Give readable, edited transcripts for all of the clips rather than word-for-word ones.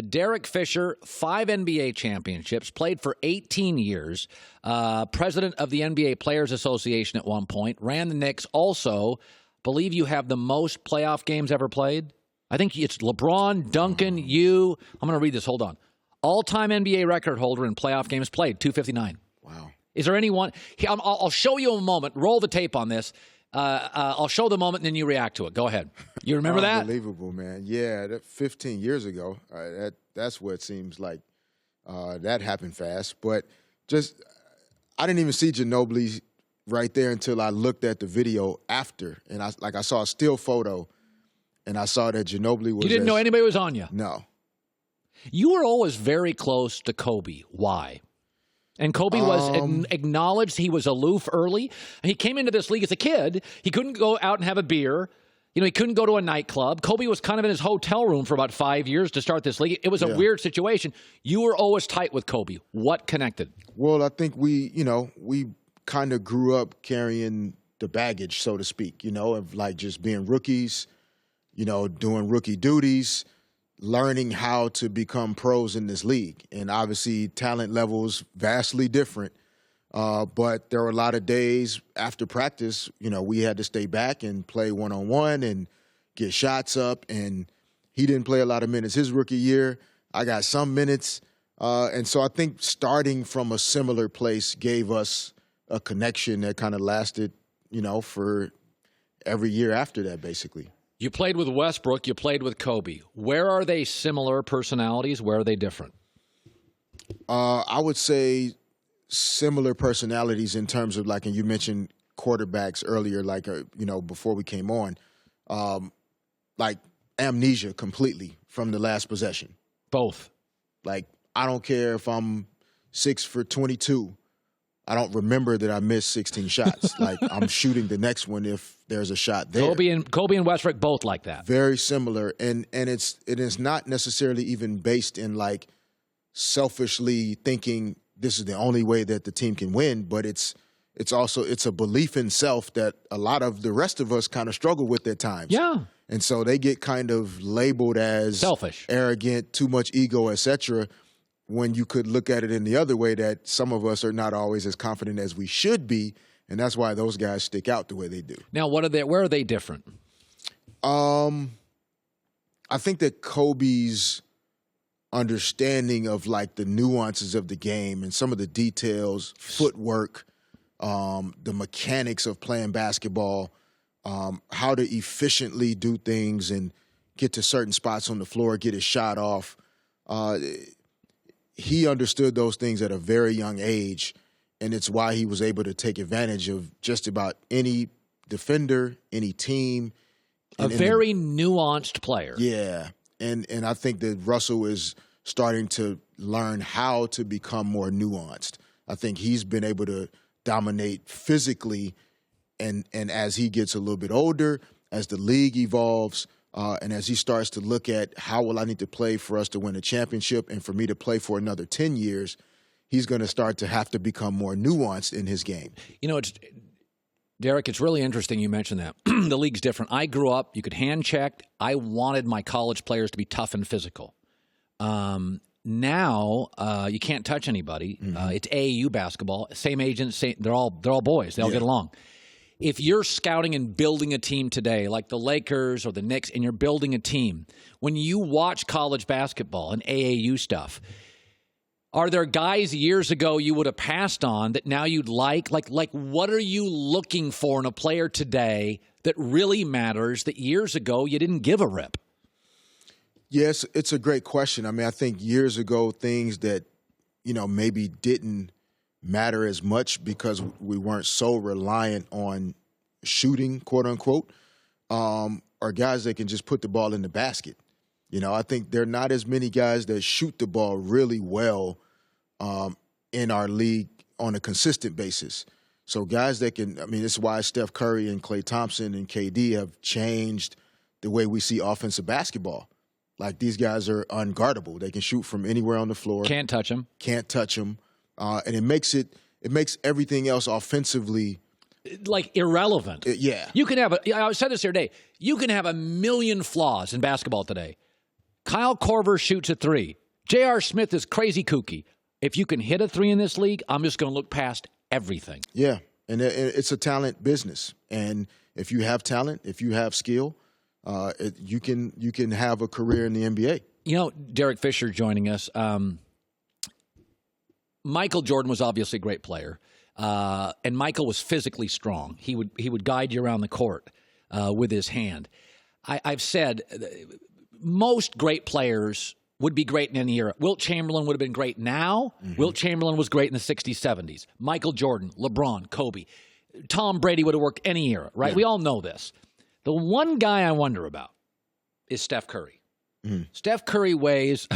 Derek Fisher, 5 NBA championships, played for 18 years, president of the NBA Players Association at one point, ran the Knicks. Also, believe you have the most playoff games ever played? I think it's LeBron, Duncan, you. I'm going to read this. Hold on. All-time NBA record holder in playoff games played, 259. Wow. Is there anyone? I'll show you a moment. Roll the tape on this. I'll show the moment, and then you react to it. Go ahead. You remember that? Unbelievable, man. Yeah, 15 years ago. That's what it seems like that happened fast. But I didn't even see Ginobili right there until I looked at the video after. And I saw a still photo, and I saw that Ginobili was. You didn't know anybody was on you? No. You were always very close to Kobe. Why? And Kobe was acknowledged he was aloof early. He came into this league as a kid. He couldn't go out and have a beer. He couldn't go to a nightclub. Kobe was kind of in his hotel room for about 5 years to start this league. It was a weird situation. You were always tight with Kobe. What connected? Well, I think we kind of grew up carrying the baggage, so to speak, of like just being rookies, doing rookie duties, learning how to become pros in this league. And obviously talent levels vastly different. But there were a lot of days after practice, we had to stay back and play one-on-one and get shots up. And he didn't play a lot of minutes his rookie year. I got some minutes. And so I think starting from a similar place gave us a connection that kind of lasted, for every year after that, basically. You played with Westbrook. You played with Kobe. Where are they similar personalities? Where are they different? I would say similar personalities in terms of and you mentioned quarterbacks earlier, before we came on, amnesia completely from the last possession. Both. I don't care if I'm 6 for 22. I don't remember that I missed 16 shots. I'm shooting the next one if there's a shot there. Kobe and Westbrook both like that. Very similar, and it is not necessarily even based in selfishly thinking this is the only way that the team can win, but it's a belief in self that a lot of the rest of us kind of struggle with at times. Yeah. And so they get kind of labeled as selfish, arrogant, too much ego, etc., when you could look at it in the other way that some of us are not always as confident as we should be, and that's why those guys stick out the way they do. Now, where are they different? I think that Kobe's understanding of the nuances of the game and some of the details, footwork, the mechanics of playing basketball, how to efficiently do things and get to certain spots on the floor, get his shot off. He understood those things at a very young age, and it's why he was able to take advantage of just about any defender, any team. A very nuanced player. Yeah, and I think that Russell is starting to learn how to become more nuanced. I think he's been able to dominate physically, and as he gets a little bit older, as the league evolves, and as he starts to look at how will I need to play for us to win a championship and for me to play for another 10 years, he's going to start to have to become more nuanced in his game. Derek, it's really interesting you mentioned that. The league's different. I grew up, you could hand check. I wanted my college players to be tough and physical. Now you can't touch anybody. Mm-hmm. It's AAU basketball. Same agents, they're all boys. They all get along. If you're scouting and building a team today, like the Lakers or the Knicks, and you're building a team, when you watch college basketball and AAU stuff, are there guys years ago you would have passed on that now you'd like? Like what are you looking for in a player today that really matters that years ago you didn't give a rip? Yes, it's a great question. I mean, I think years ago things that, maybe didn't matter as much because we weren't so reliant on shooting, quote unquote, are guys that can just put the ball in the basket. I think there are not as many guys that shoot the ball really well in our league on a consistent basis. So guys that can, it's why Steph Curry and Klay Thompson and KD have changed the way we see offensive basketball. These guys are unguardable. They can shoot from anywhere on the floor. Can't touch them. And it makes everything else offensively irrelevant. Yeah. You can have I said this the other day. You can have a million flaws in basketball today. Kyle Korver shoots a three. J.R. Smith is crazy kooky. If you can hit a three in this league, I'm just going to look past everything. Yeah, and it's a talent business. And if you have talent, if you have skill, you can have a career in the NBA. You know, Derek Fisher joining us. Michael Jordan was obviously a great player, and Michael was physically strong. He would guide you around the court with his hand. I've said most great players would be great in any era. Wilt Chamberlain would have been great now. Mm-hmm. Wilt Chamberlain was great in the 60s, 70s. Michael Jordan, LeBron, Kobe. Tom Brady would have worked any era, right? Yeah. We all know this. The one guy I wonder about is Steph Curry. Mm. Steph Curry weighs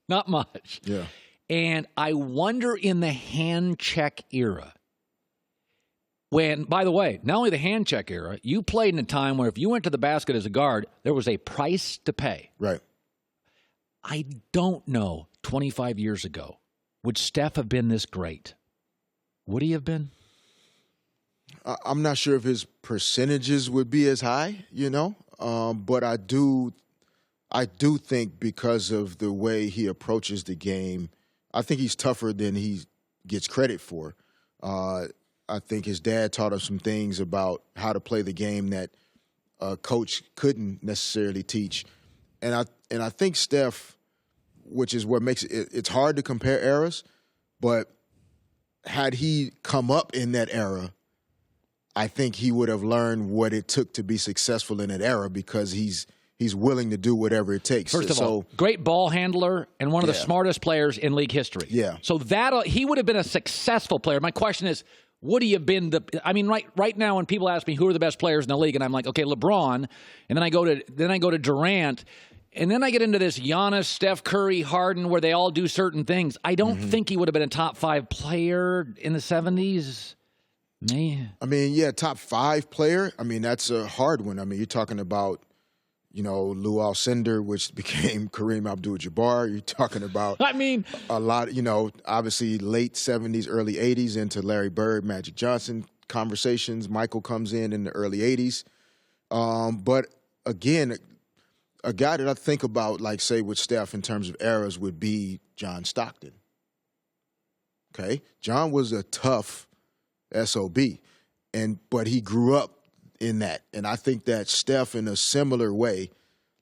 not much. Yeah. And I wonder in the hand check era, when, by the way, not only the hand check era, you played in a time where if you went to the basket as a guard, there was a price to pay. Right. I don't know, 25 years ago, would Steph have been this great? Would he have been? I'm not sure if his percentages would be as high, but I do think because of the way he approaches the game, I think he's tougher than he gets credit for. I think his dad taught him some things about how to play the game that a coach couldn't necessarily teach. And I think Steph, which is what makes it's hard to compare eras, but had he come up in that era, I think he would have learned what it took to be successful in that era because he's willing to do whatever it takes. First of all, great ball handler and one of the smartest players in league history. Yeah. So he would have been a successful player. My question is, would he have been right now when people ask me who are the best players in the league, and I'm like, okay, LeBron, and then I go to Durant, and then I get into this Giannis, Steph Curry, Harden, where they all do certain things. I don't think he would have been a top 5 player in the 70s. Man. I mean, yeah, top 5 player. I mean, that's a hard one. I mean, you're talking about, Lou Alcindor, which became Kareem Abdul-Jabbar. You're talking about a lot, obviously late 70s, early 80s into Larry Bird, Magic Johnson conversations. Michael comes in the early 80s. But again, a guy that I think about, like, say, with Steph in terms of eras would be John Stockton. Okay? John was a tough SOB, but he grew up in that. And I think that Steph, in a similar way,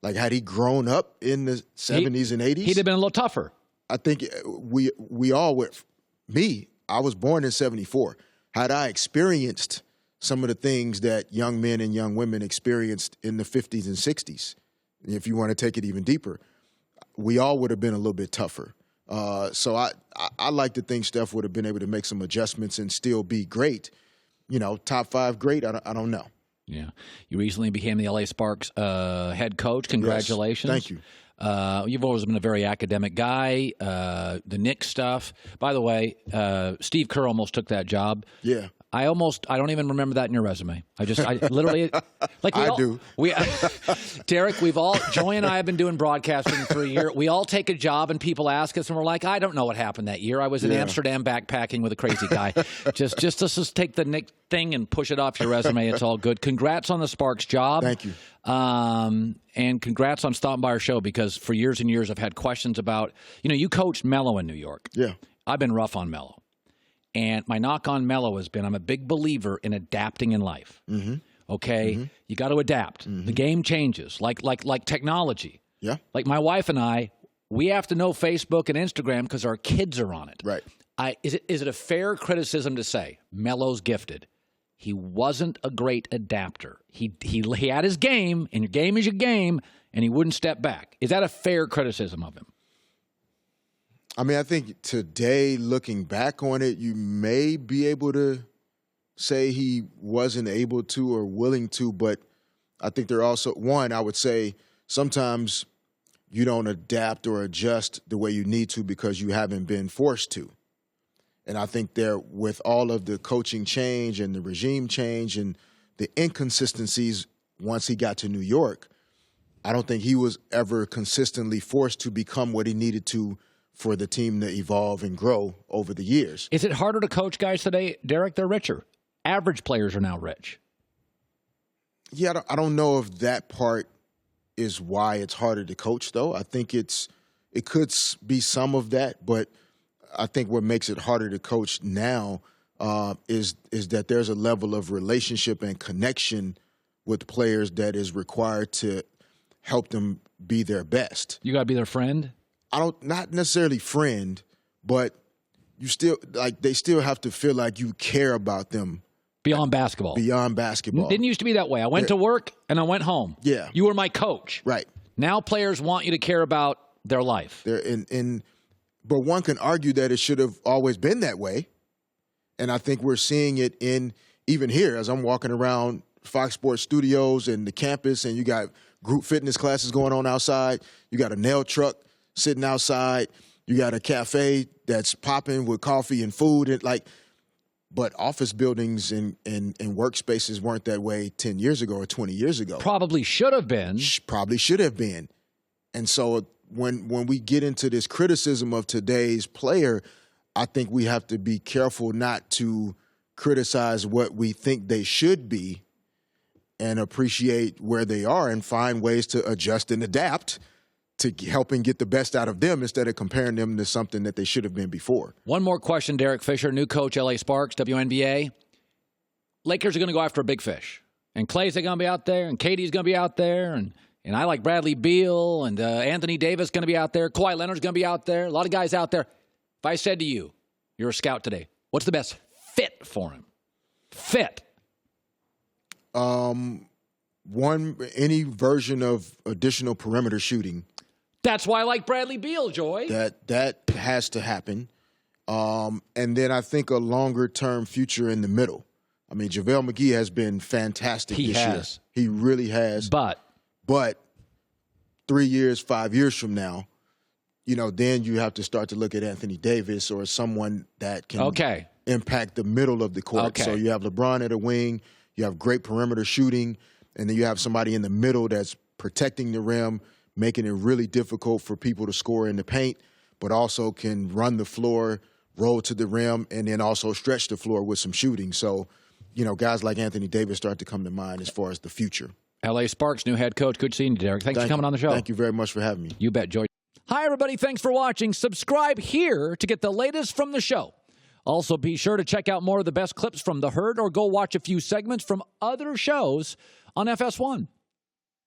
like had he grown up in the 70s and 80s, he'd have been a little tougher. I think we all were. Me, I was born in 74. Had I experienced some of the things that young men and young women experienced in the 50s and 60s, if you want to take it even deeper, we all would have been a little bit tougher. So I like to think Steph would have been able to make some adjustments and still be great. Top 5 great, I don't know. Yeah. You recently became the LA Sparks head coach. Congratulations. Yes, thank you. You've always been a very academic guy. The Knicks stuff. By the way, Steve Kerr almost took that job. Yeah. I don't even remember that in your resume. I literally, like I do. Derek, Joey and I have been doing broadcasting for a year. We all take a job and people ask us and we're like, I don't know what happened that year. I was in Amsterdam backpacking with a crazy guy. Just take the Nick thing and push it off your resume. It's all good. Congrats on the Sparks job. Thank you. And congrats on stopping by our show because for years and years I've had questions about, you coached Melo in New York. Yeah. I've been rough on Melo. And my knock on Melo has been I'm a big believer in adapting in life. Mm-hmm. Okay? Mm-hmm. You got to adapt. Mm-hmm. The game changes, like technology. Yeah. Like my wife and I, we have to know Facebook and Instagram because our kids are on it. Right. Is it a fair criticism to say Melo's gifted? He wasn't a great adapter. He had his game, and your game is your game, and he wouldn't step back. Is that a fair criticism of him? I mean, I think today, looking back on it, you may be able to say he wasn't able to or willing to, but I think there also, I would say sometimes you don't adapt or adjust the way you need to because you haven't been forced to. And I think with all of the coaching change and the regime change and the inconsistencies once he got to New York, I don't think he was ever consistently forced to become what he needed to for the team to evolve and grow over the years. Is it harder to coach guys today, Derek? They're richer. Average players are now rich. Yeah, I don't know if that part is why it's harder to coach, though. I think it could be some of that, but I think what makes it harder to coach now is that there's a level of relationship and connection with players that is required to help them be their best. You got to be their friend? Not necessarily friend, but you still, like, they still have to feel like you care about them. Beyond basketball. Beyond basketball. Didn't used to be that way. I went to work and I went home. Yeah. You were my coach. Right. Now players want you to care about their life. But one can argue that it should have always been that way. And I think we're seeing it even here as I'm walking around Fox Sports Studios and the campus, and you got group fitness classes going on outside. You got a nail truck sitting outside. You got a cafe that's popping with coffee and food. But office buildings and workspaces weren't that way 10 years ago or 20 years ago. Probably should have been. Probably should have been. And so when we get into this criticism of today's player, I think we have to be careful not to criticize what we think they should be and appreciate where they are and find ways to adjust and adapt to helping get the best out of them instead of comparing them to something that they should have been before. One more question, Derek Fisher, new coach, LA Sparks, WNBA. Lakers are going to go after a big fish. And Clay's going to be out there, and Katie's going to be out there, and I like Bradley Beal, and Anthony Davis going to be out there. Kawhi Leonard's going to be out there. A lot of guys out there. If I said to you, you're a scout today, what's the best fit for him? Fit. Any version of additional perimeter shooting. That's why I like Bradley Beal, Joy. That has to happen. And then I think a longer-term future in the middle. I mean, JaVale McGee has been fantastic this year. He really has. But 3 years, 5 years from now, then you have to start to look at Anthony Davis or someone that can impact the middle of the court. Okay. So you have LeBron at a wing, you have great perimeter shooting, and then you have somebody in the middle that's protecting the rim, making it really difficult for people to score in the paint, but also can run the floor, roll to the rim, and then also stretch the floor with some shooting. So, guys like Anthony Davis start to come to mind as far as the future. LA Sparks, new head coach. Good seeing you, Derek. Thanks for coming on the show. Thank you very much for having me. You bet, Joy. Hi, everybody. Thanks for watching. Subscribe here to get the latest from the show. Also, be sure to check out more of the best clips from The Herd or go watch a few segments from other shows on FS1.